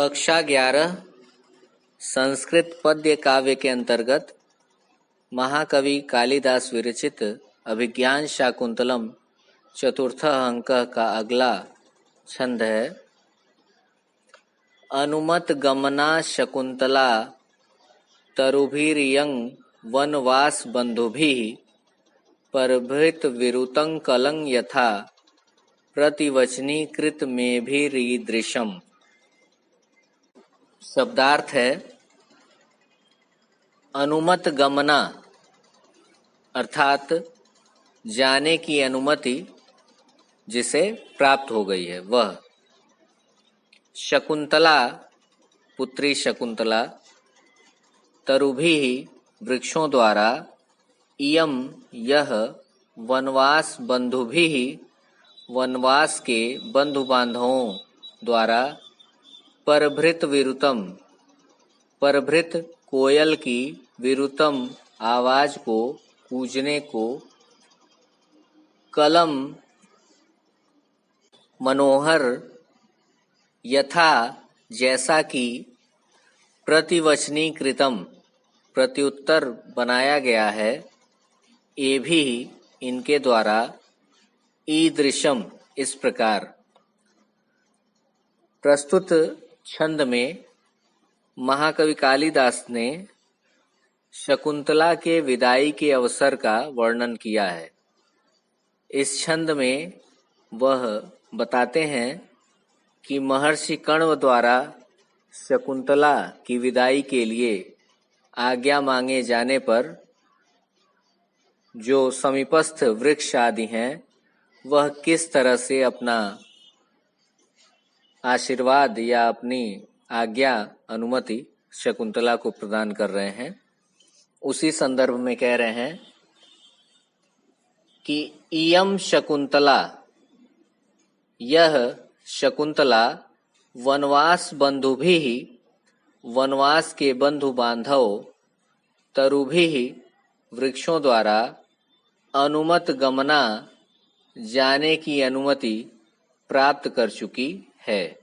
कक्षा 11 संस्कृत पद्य काव्य के अंतर्गत महाकवि कालिदास विरचित अभिज्ञान शाकुंतलम चतुर्थ अंक का अगला छंद है। अनुमत गमना शकुंतला तरुभिर्यं वनवास बंधुभिः परभृत विरुतं कलं यथा प्रतिवचनी कृत मेभिरीदृशम्। शब्दार्थ है अनुमत गमना अर्थात जाने की अनुमति जिसे प्राप्त हो गई है वह। शकुंतला पुत्री शकुंतला तरुभी वृक्षों द्वारा इयम यह वनवास बंधुभी वनवास के बंधु बांधवों द्वारा परभृत विरुतम परभृत कोयल की विरुतम आवाज को पूजने को कलम मनोहर यथा जैसा कि प्रतिवचनी कृतम प्रत्युत्तर बनाया गया है ये भी इनके द्वारा ईदृशम इस प्रकार। प्रस्तुत छंद में महाकवि कालिदास ने शकुंतला के विदाई के अवसर का वर्णन किया है। इस छंद में वह बताते हैं कि महर्षि कण्व द्वारा शकुंतला की विदाई के लिए आज्ञा मांगे जाने पर जो समीपस्थ वृक्ष आदि हैं वह किस तरह से अपना आशीर्वाद या अपनी आज्ञा अनुमति शकुंतला को प्रदान कर रहे हैं। उसी संदर्भ में कह रहे हैं कि इयम शकुंतला यह शकुंतला वनवास बंधुभी वनवास के बंधु बांधव तरुभी वृक्षों द्वारा अनुमत गमना जाने की अनुमति प्राप्त कर चुकी है।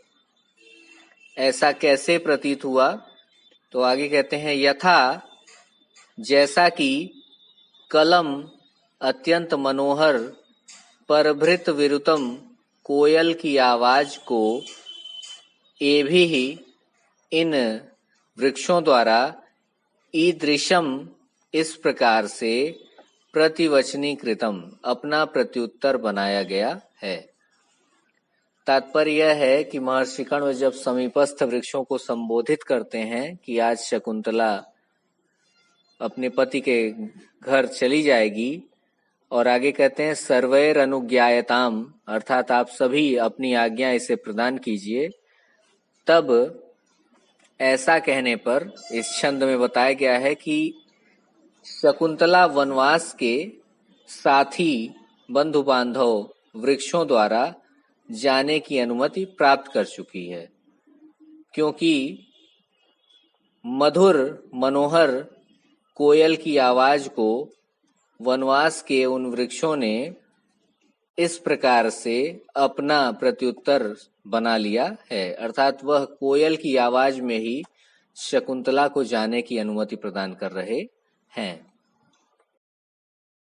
ऐसा कैसे प्रतीत हुआ? तो आगे कहते हैं यथा जैसा कि कलम अत्यंत मनोहर परभृत विरुतम कोयल की आवाज को ये भी इन वृक्षों द्वारा ईदृशम इस प्रकार से प्रतिवचनी कृतम अपना प्रत्युत्तर बनाया गया है। तात्पर्य यह है कि महर्षि कण्व जब समीपस्थ वृक्षों को संबोधित करते हैं कि आज शकुंतला अपने पति के घर चली जाएगी और आगे कहते हैं सर्वैर अनुज्ञायताम अर्थात आप सभी अपनी आज्ञा इसे प्रदान कीजिए। तब ऐसा कहने पर इस छंद में बताया गया है कि शकुंतला वनवास के साथी बंधु बांधव वृक्षों द्वारा जाने की अनुमति प्राप्त कर चुकी है, क्योंकि मधुर मनोहर कोयल की आवाज को वनवास के उन वृक्षों ने इस प्रकार से अपना प्रत्युत्तर बना लिया है। अर्थात वह कोयल की आवाज में ही शकुंतला को जाने की अनुमति प्रदान कर रहे हैं।